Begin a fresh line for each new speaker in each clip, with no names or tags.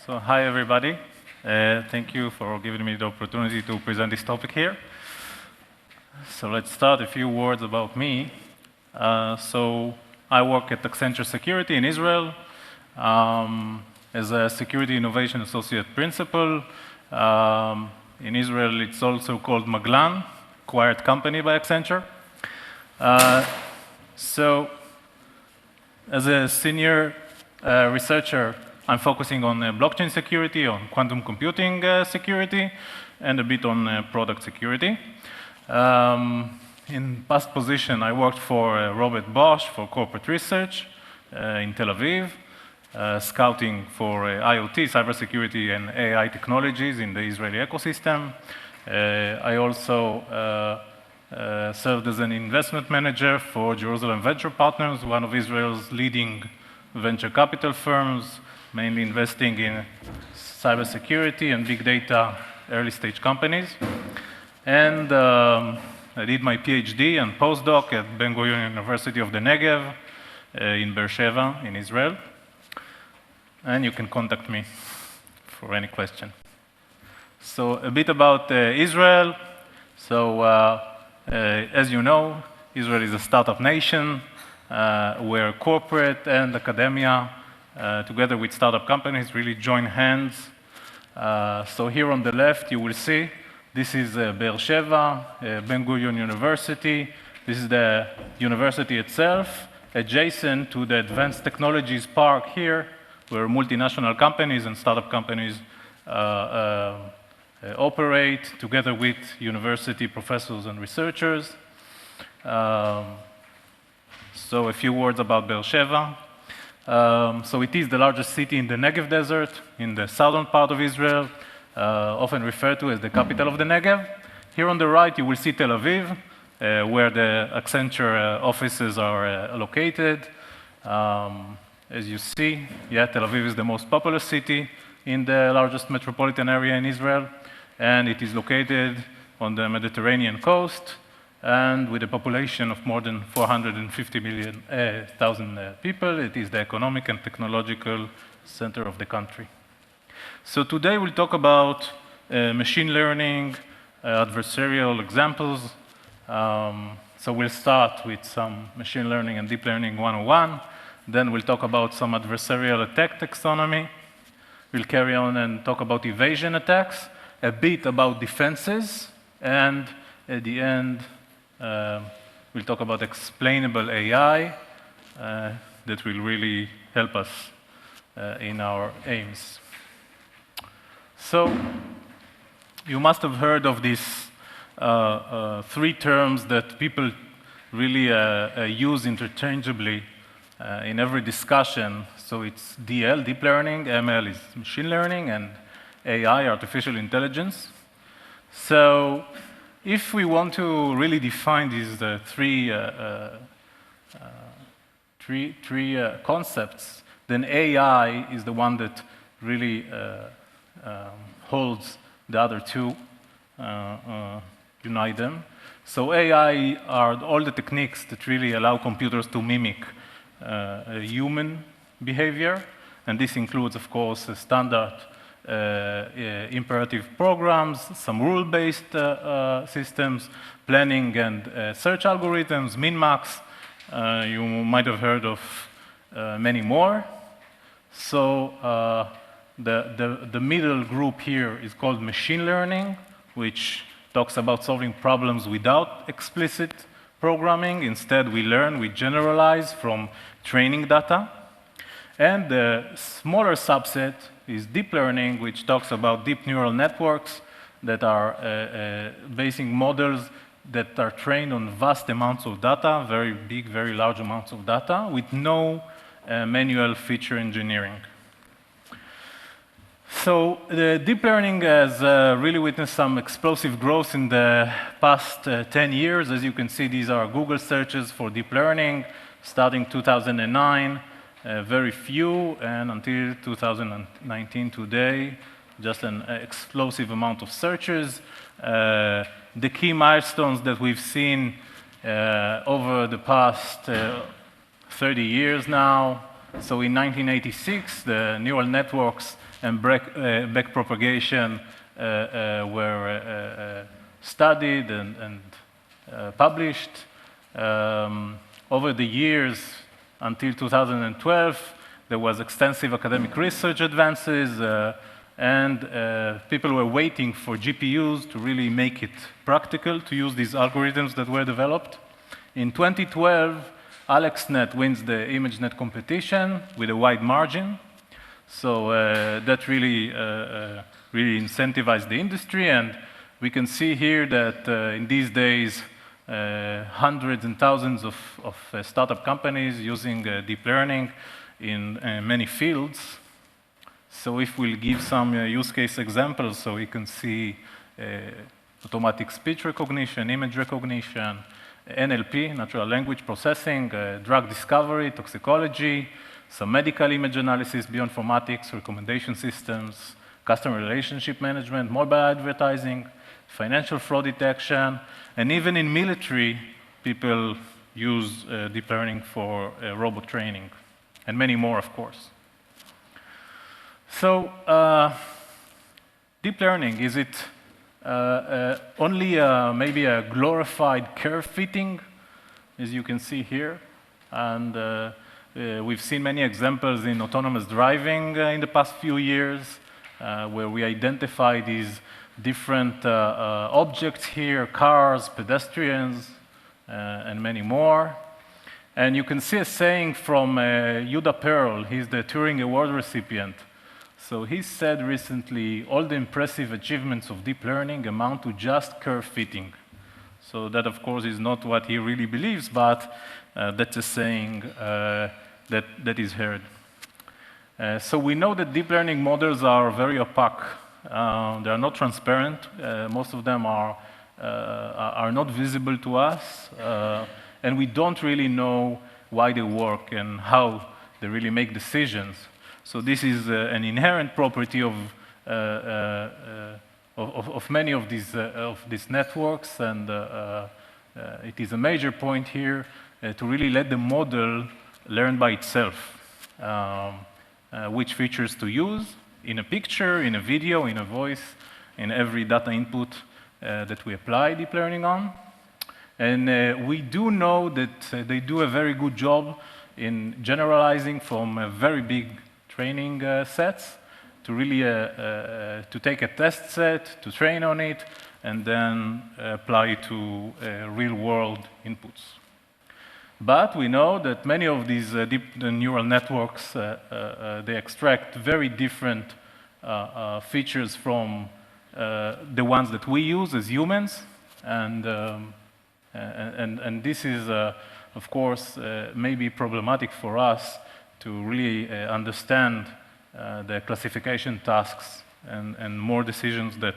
So hi everybody. Thank you for giving me the opportunity to present this topic here. So let's start. A few words about me. So I work at Accenture Security in Israel as a Security Innovation Associate Principal. In Israel, it's also called Maglan, acquired company by Accenture. So as a senior researcher, I'm focusing on blockchain security, on quantum computing security, and a bit on product security. In past position, I worked for Robert Bosch for corporate research in Tel Aviv, scouting for IoT, cybersecurity, and AI technologies in the Israeli ecosystem. I also served as an investment manager for Jerusalem Venture Partners, one of Israel's leading venture capital firms, mainly investing in cybersecurity and big data early-stage companies. And I did my PhD and postdoc at Ben-Gurion University of the Negev in Beersheba, in Israel. And you can contact me for any question. So a bit about Israel. So as you know, Israel is a startup nation where corporate and academia together with startup companies really join hands. So here on the left, you will see, this is Beersheba, Ben-Gurion University. This is the university itself, adjacent to the Advanced Technologies Park here, where multinational companies and startup companies operate together with university professors and researchers. So a few words about Beersheba. So it is the largest city in the Negev Desert, in the southern part of Israel, often referred to as the capital of the Negev. Here on the right, you will see Tel Aviv, where the Accenture offices are located. As you see, Tel Aviv is the most populous city in the largest metropolitan area in Israel, and it is located on the Mediterranean coast, and with a population of more than 450,000 people. It is the economic and technological center of the country. So today we'll talk about machine learning, adversarial examples. So we'll start with some machine learning and deep learning 101. Then we'll talk about some adversarial attack taxonomy. We'll carry on and talk about evasion attacks, a bit about defenses, and at the end, we'll talk about explainable AI that will really help us in our aims. So you must have heard of these three terms that people really use interchangeably in every discussion. So it's DL, deep learning, ML is machine learning, and AI, artificial intelligence. So if we want to really define these three concepts, then AI is the one that really holds the other two, unite them. So AI are all the techniques that really allow computers to mimic human behavior, and this includes, of course, standard imperative programs, some rule-based systems, planning and search algorithms, min-max. You might have heard of many more. So the middle group here is called machine learning, which talks about solving problems without explicit programming. Instead, we learn, we generalize from training data. And the smaller subset is deep learning, which talks about deep neural networks that are basing models that are trained on vast amounts of data, very big, very large amounts of data, with no manual feature engineering. So the deep learning has really witnessed some explosive growth in the past 10 years. As you can see, these are Google searches for deep learning, starting 2009. Very few, and until 2019 today, just an explosive amount of searches. The key milestones that we've seen over the past 30 years now So in 1986, the neural networks and backpropagation were studied and published. Over the years, until 2012, there was extensive academic research advances, and people were waiting for GPUs to really make it practical to use these algorithms that were developed. In 2012, AlexNet wins the ImageNet competition with a wide margin. So that really incentivized the industry, and we can see here that in these days, hundreds and thousands of startup companies using deep learning in many fields. So if we'll give some use case examples, so we can see automatic speech recognition, image recognition, NLP, natural language processing, drug discovery, toxicology, some medical image analysis, bioinformatics, recommendation systems, customer relationship management, mobile advertising, financial fraud detection, and even in military, people use deep learning for robot training, and many more, of course. So, deep learning, is it only maybe a glorified curve fitting, as you can see here? And we've seen many examples in autonomous driving in the past few years, where we identify these different objects here, cars, pedestrians, and many more. And you can see a saying from Yehuda Pearl. He's the Turing Award recipient. So he said recently, all the impressive achievements of deep learning amount to just curve fitting. So that, of course, is not what he really believes, but that's a saying that is heard. So we know that deep learning models are very opaque. They are not transparent. Most of them are not visible to us, and we don't really know why they work and how they really make decisions. So this is an inherent property of many of these networks, and it is a major point here to really let the model learn by itself which features to use in a picture, in a video, in a voice, in every data input that we apply deep learning on. And we do know that they do a very good job in generalizing from a very big training sets to really to take a test set, to train on it, and then apply to real-world inputs. But we know that many of these deep neural networks, they extract very different features from the ones that we use as humans, and this is, of course, maybe problematic for us to really understand the classification tasks and more decisions that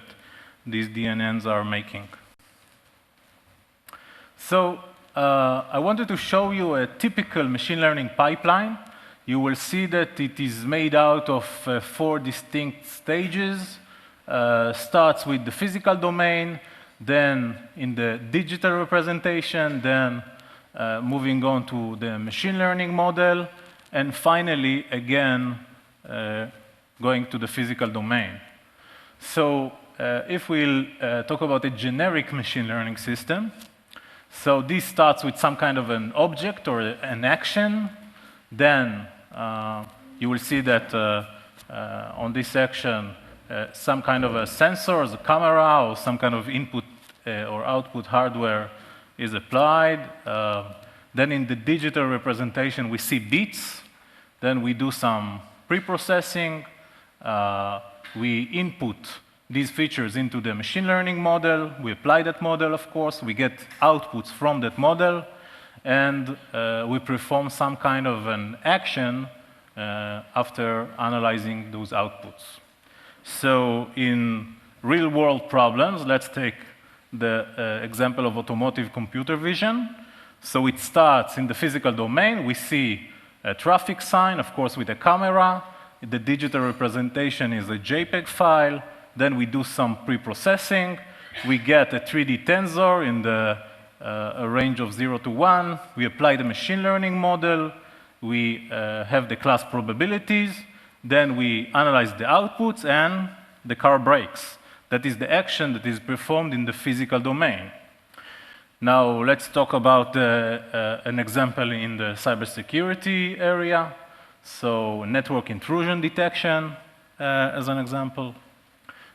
these DNNs are making. So I wanted to show you a typical machine learning pipeline. You will see that it is made out of 4 distinct stages. Starts with the physical domain, then in the digital representation, then moving on to the machine learning model, and finally, again, going to the physical domain. So if we'll talk about a generic machine learning system, so this starts with some kind of an object or an action. Then you will see that on this action, some kind of a sensor, a camera, or some kind of input or output hardware is applied. Then in the digital representation, we see bits. Then we do some pre-processing. We input these features into the machine learning model. We apply that model, of course. We get outputs from that model. And we perform some kind of an action after analyzing those outputs. So in real-world problems, let's take the example of automotive computer vision. So it starts in the physical domain. We see a traffic sign, of course, with a camera. The digital representation is a JPEG file. Then we do some pre-processing. We get a 3D tensor in the a range of 0 to 1. We apply the machine learning model, we have the class probabilities, then we analyze the outputs, and the car brakes. That is the action that is performed in the physical domain. Now, let's talk about an example in the cybersecurity area. So, network intrusion detection as an example.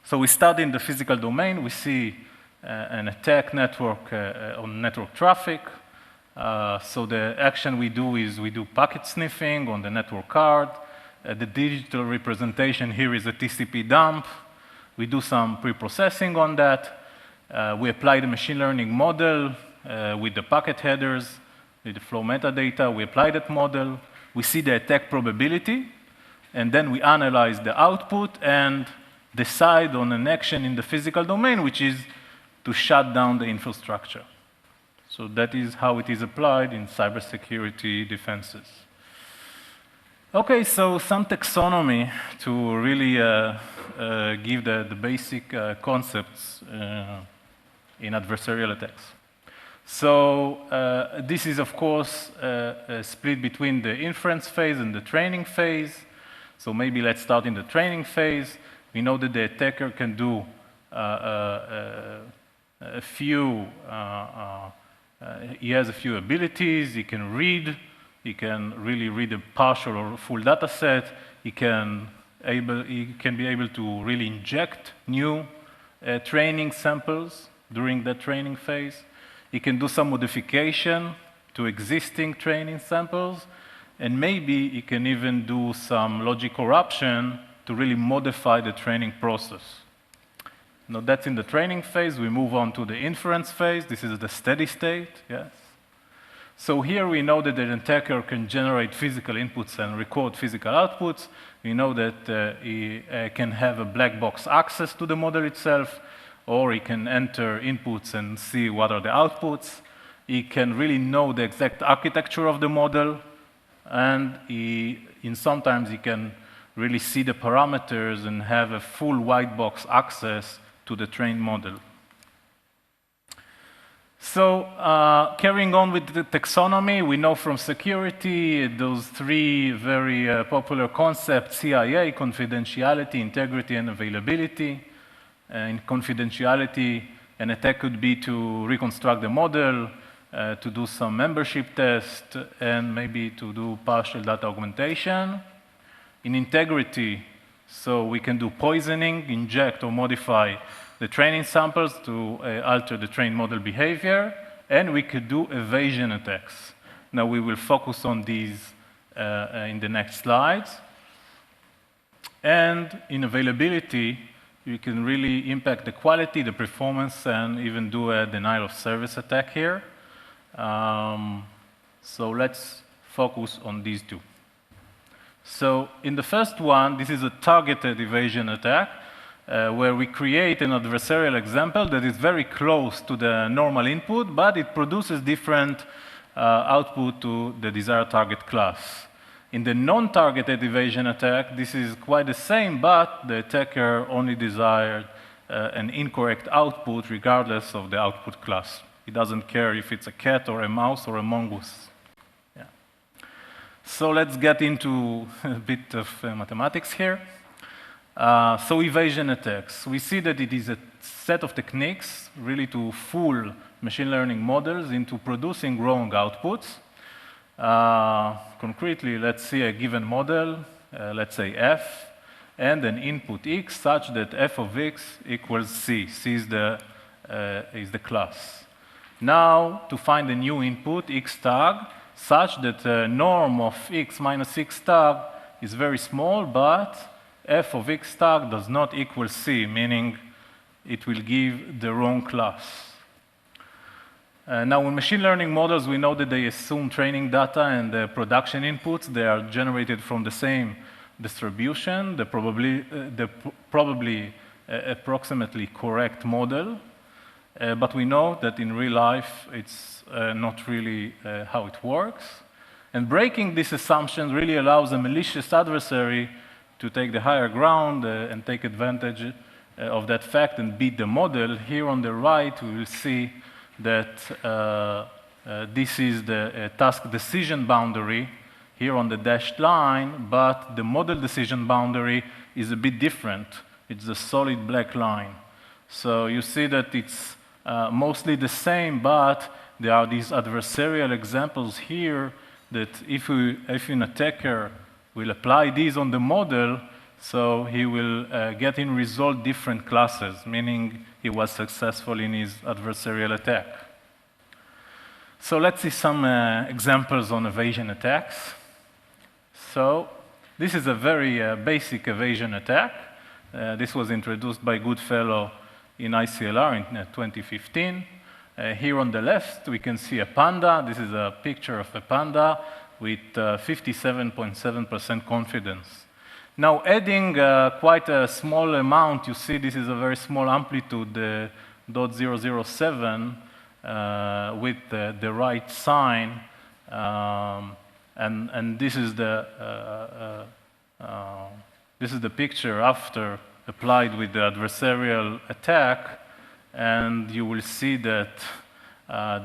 So, we study in the physical domain. We see an attack network on network traffic. So, the action we do is we do packet sniffing on the network card. The digital representation here is a TCP dump. We do some pre-processing on that. We apply the machine learning model with the packet headers, with the flow metadata. We apply that model. We see the attack probability, and then we analyze the output and decide on an action in the physical domain, which is to shut down the infrastructure. So that is how it is applied in cybersecurity defenses. Okay, so some taxonomy to really give the basic concepts in adversarial attacks. So this is, of course, split between the inference phase and the training phase. So maybe let's start in the training phase. We know that the attacker can do he has a few abilities. He can read. He can really read a partial or full data set. He can be able to really inject new training samples during that training phase. He can do some modification to existing training samples, and maybe he can even do some logic corruption to really modify the training process. Now that's in the training phase. We move on to the inference phase. This is the steady state, yes. So here we know that the attacker can generate physical inputs and record physical outputs. We know that he can have a black box access to the model itself, or he can enter inputs and see what are the outputs. He can really know the exact architecture of the model, and sometimes he can really see the parameters and have a full white box access to the trained model. So carrying on with the taxonomy, we know from security those three very popular concepts: CIA, confidentiality, integrity, and availability. In confidentiality, an attack could be to reconstruct the model, to do some membership test, and maybe to do partial data augmentation. In integrity, so we can do poisoning, inject or modify the training samples to alter the trained model behavior, and we could do evasion attacks. Now we will focus on these in the next slides. And in availability, you can really impact the quality, the performance, and even do a denial of service attack here. So let's focus on these two. So in the first one, this is a targeted evasion attack, where we create an adversarial example that is very close to the normal input, but it produces different output to the desired target class. In the non-targeted evasion attack, this is quite the same, but the attacker only desired an incorrect output regardless of the output class. He doesn't care if it's a cat or a mouse or a mongoose. Yeah. So let's get into a bit of mathematics here. So evasion attacks. We see that it is a set of techniques really to fool machine learning models into producing wrong outputs. Concretely, let's see a given model, let's say f, and an input x such that f of x equals c. C is the class. Now, to find a new input, x tag, such that the norm of x minus x tag is very small, but f of x tag does not equal c, meaning it will give the wrong class. Now, in machine learning models, we know that they assume training data and the production inputs. They are generated from the same distribution, the probably approximately correct model. But we know that in real life, it's not really how it works. And breaking these assumptions really allows a malicious adversary to take the higher ground and take advantage of that fact and beat the model. Here on the right, we will see that this is the task decision boundary here on the dashed line, but the model decision boundary is a bit different. It's a solid black line. So you see that it's mostly the same, but there are these adversarial examples here that if an attacker will apply these on the model, so he will get in result different classes, meaning he was successful in his adversarial attack. So let's see some examples on evasion attacks. So this is a very basic evasion attack. This was introduced by Goodfellow in ICLR in 2015. Here on the left, we can see a panda. This is a picture of a panda with 57.7% confidence. Now, adding quite a small amount, you see this is a very small amplitude, 0.007, with the right sign, and this is the picture after applied with the adversarial attack, and you will see that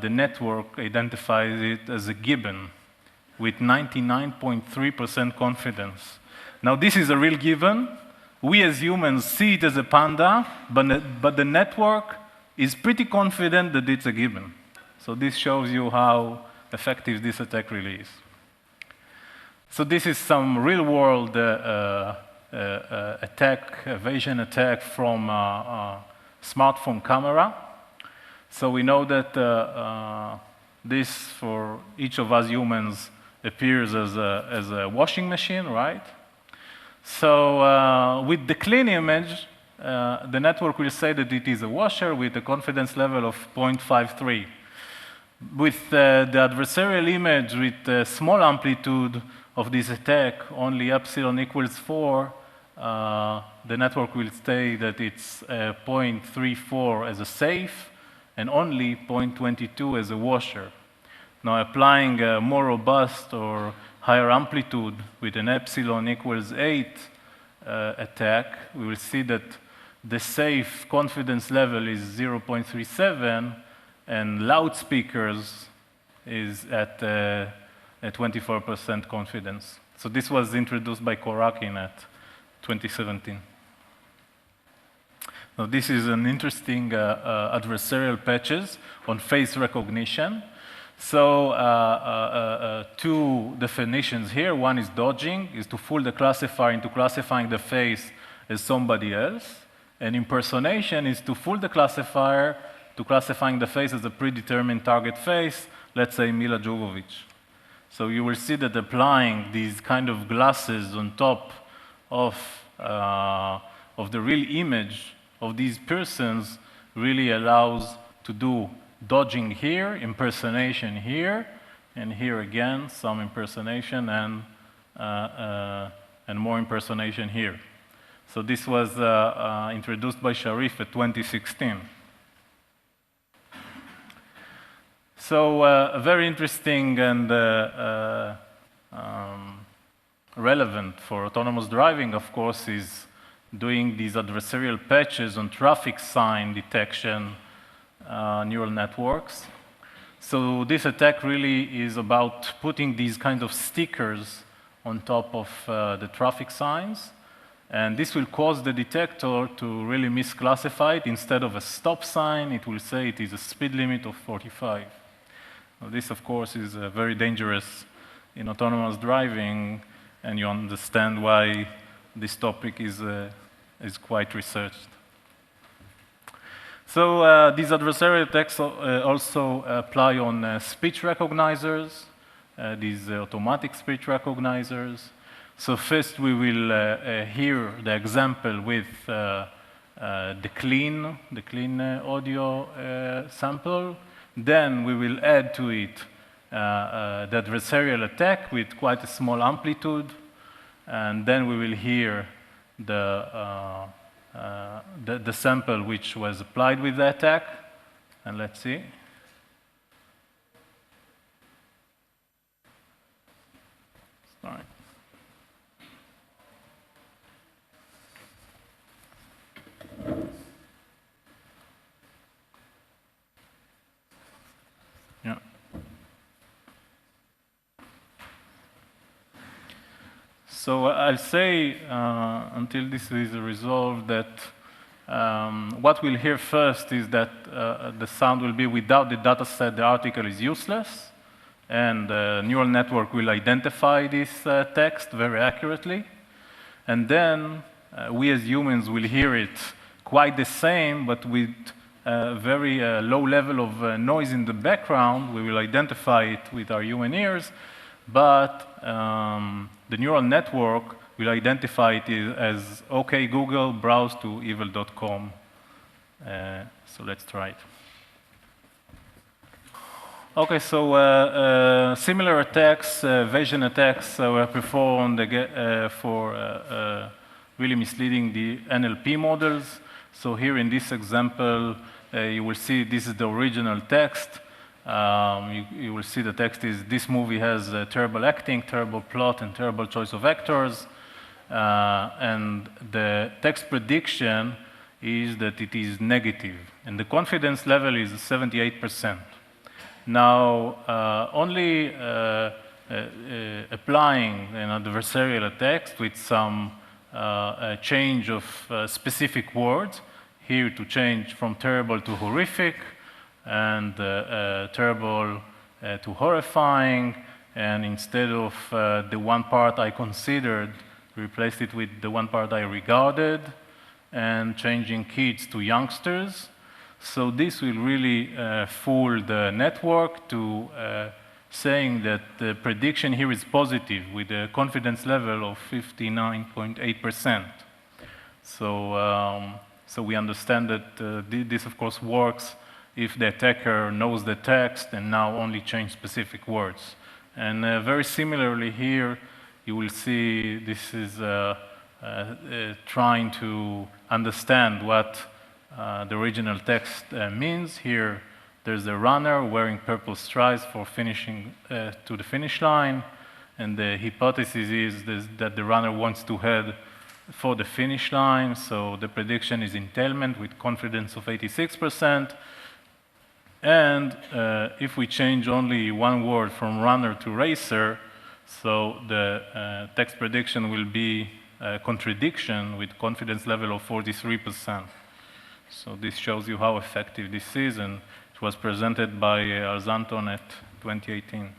the network identifies it as a gibbon with 99.3% confidence. Now, this is a real gibbon. We as humans see it as a panda, but the network is pretty confident that it's a gibbon. So this shows you how effective this attack really is. So this is some real-world evasion attack from smartphone camera. So we know that this, for each of us humans, appears as a washing machine, right? So with the clean image, the network will say that it is a washer with a confidence level of 0.53. With the adversarial image with a small amplitude of this attack, only epsilon equals 4, the network will say that it's 0.34 as a safe and only 0.22 as a washer. Now, applying a more robust or higher amplitude with an epsilon equals 8 attack, we will see that the safe confidence level is 0.37 and loudspeakers is at 24% confidence. So this was introduced by Korakin at 2017. Now, this is an interesting adversarial patches on face recognition. So two definitions here. One is dodging, is to fool the classifier into classifying the face as somebody else. And impersonation is to fool the classifier to classifying the face as a predetermined target face, let's say Mila Jovovich. So you will see that applying these kind of glasses on top of the real image of these persons really allows to do dodging here, impersonation here, and here again, some impersonation and more impersonation here. So this was introduced by Sharif at 2016. So very interesting and relevant for autonomous driving, of course, is doing these adversarial patches on traffic sign detection neural networks. So this attack really is about putting these kind of stickers on top of the traffic signs. And this will cause the detector to really misclassify it. Instead of a stop sign, it will say it is a speed limit of 45. Now, this, of course, is very dangerous in autonomous driving, and you understand why this topic is quite researched. So these adversarial attacks also apply on speech recognizers, these automatic speech recognizers. So first we will hear the example with the clean audio sample. Then we will add to it the adversarial attack with quite a small amplitude. And then we will hear the sample which was applied with the attack. And let's see. Sorry. Yeah. So I'll say, until this is resolved, that what we'll hear first is that the sound will be without the data set, the article is useless, and the neural network will identify this text very accurately. And then we as humans will hear it quite the same, but with a very low level of noise in the background. We will identify it with our human ears, but the neural network will identify it as, OK, Google, browse to evil.com. So let's try it. OK, so similar attacks, evasion attacks, were performed for really misleading the NLP models. So here in this example, you will see this is the original text. You will see the text is, this movie has terrible acting, terrible plot, and terrible choice of actors. And the text prediction is that it is negative. And the confidence level is 78%. Now, only applying an adversarial text with some change of specific words, here to change from terrible to horrific, and terrible to horrifying, and instead of the one part I considered, replaced it with the one part I regarded, and changing kids to youngsters. So this will really fool the network to saying that the prediction here is positive with a confidence level of 59.8%. So we understand that this, of course, works if the attacker knows the text and now only change specific words. And very similarly here, you will see this is trying to understand what the original text means. Here, there's a runner wearing purple stripes for finishing to the finish line. And the hypothesis is that the runner wants to head for the finish line. So the prediction is entailment with confidence of 86%. And if we change only one word from runner to racer, so the text prediction will be contradiction with confidence level of 43%. So this shows you how effective this is, and it was presented by Arzanton at 2018.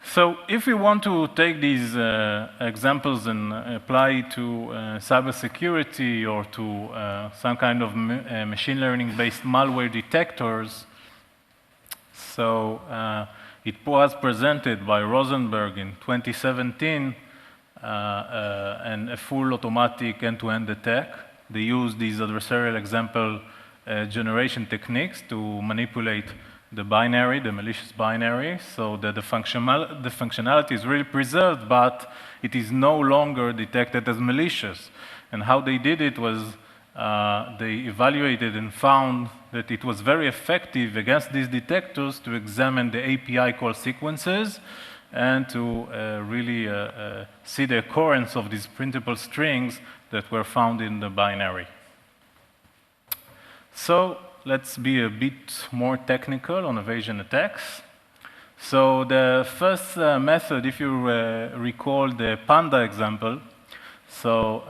So if we want to take these examples and apply it to cybersecurity or to some kind of machine learning-based malware detectors, so it was presented by Rosenberg in 2017, and a full automatic end-to-end attack. They used these adversarial example generation techniques to manipulate the binary, the malicious binary, so that the functionality is really preserved, but it is no longer detected as malicious. And how they did it was they evaluated and found that it was very effective against these detectors to examine the API call sequences and to really see the occurrence of these printable strings that were found in the binary. So let's be a bit more technical on evasion attacks. So the first method, if you recall the panda example, so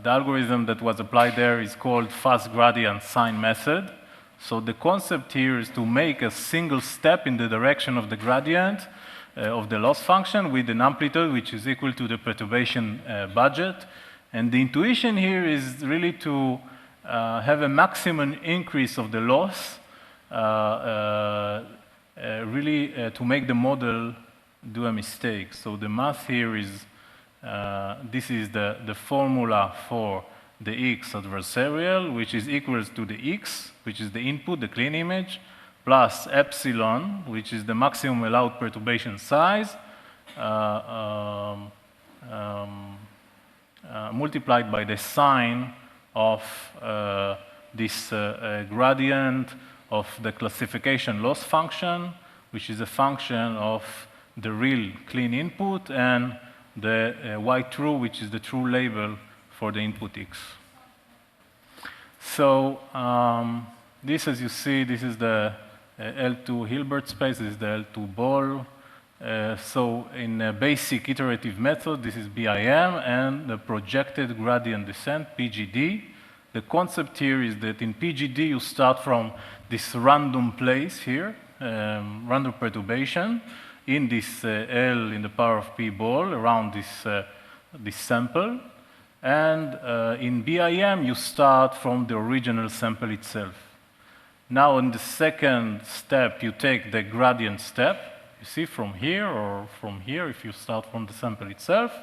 the algorithm that was applied there is called fast gradient sign method. So the concept here is to make a single step in the direction of the gradient of the loss function with an amplitude which is equal to the perturbation budget. And the intuition here is really to have a maximum increase of the loss, really to make the model do a mistake. So the math here is, this is the formula for the X adversarial, which is equals to the X, which is the input, the clean image, plus epsilon, which is the maximum allowed perturbation size, multiplied by the sign of this gradient of the classification loss function, which is a function of the real clean input, and the y true, which is the true label for the input X. So this, as you see, this is the L2 Hilbert space, this is the L2 ball So in a basic iterative method, this is BIM, and the projected gradient descent, PGD. The concept here is that in PGD, you start from this random place here, random perturbation, in this L in the power of P ball around this sample. And in BIM, you start from the original sample itself. Now, in the second step, you take the gradient step. You see, from here or from here, if you start from the sample itself,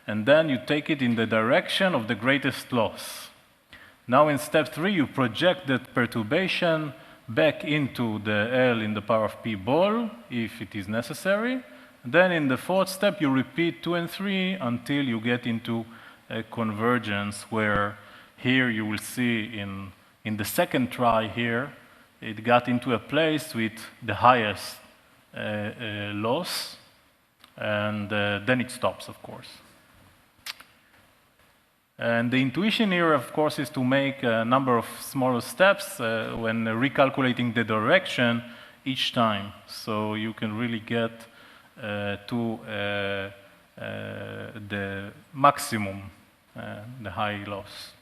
and then you take it in the direction of the greatest loss. Now, in step 3, you project that perturbation back into the L in the power of P ball, if it is necessary. Then, in the fourth step, you repeat 2 and 3 until you get into a convergence, where here you will see in the second try here, it got into a place with the highest loss, and then it stops, of course. And the intuition here, of course, is to make a number of smaller steps when recalculating the direction each time. So you can really get to the maximum, the high loss.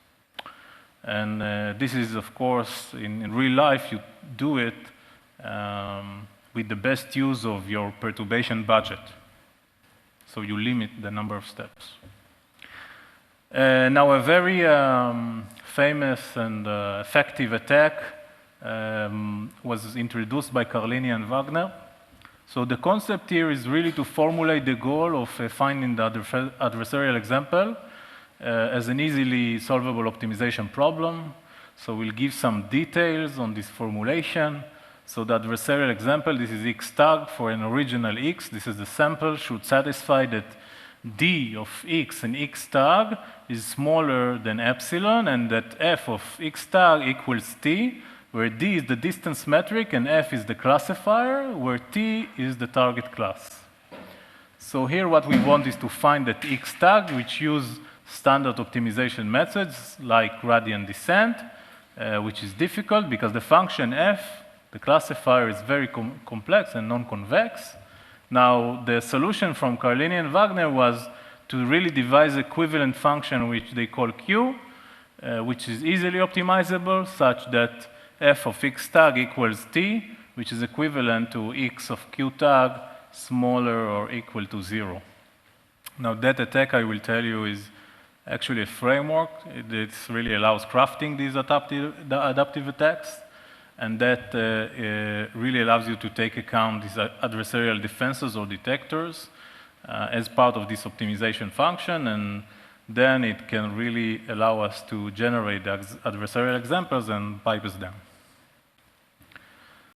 And this is, of course, in real life, you do it with the best use of your perturbation budget. So you limit the number of steps. Now, a very famous and effective attack was introduced by Carlini and Wagner. So the concept here is really to formulate the goal of finding the adversarial example as an easily solvable optimization problem. So we'll give some details on this formulation. So the adversarial example, this is x tag for an original x. This is the sample, should satisfy that d of x and x tag is smaller than epsilon, and that f of x tag equals t, where d is the distance metric and f is the classifier, where t is the target class. So here what we want is to find that x tag, which use standard optimization methods like gradient descent, which is difficult because the function f, the classifier, is very complex and non-convex. Now, the solution from Carlini and Wagner was to really devise equivalent function which they call Q, which is easily optimizable, such that f of x tag equals t, which is equivalent to x of q tag smaller or equal to 0. Now, that attack, I will tell you, is actually a framework. It really allows crafting these adaptive attacks. And that really allows you to take account these adversarial defenses or detectors as part of this optimization function, and then it can really allow us to generate the adversarial examples and bypass them.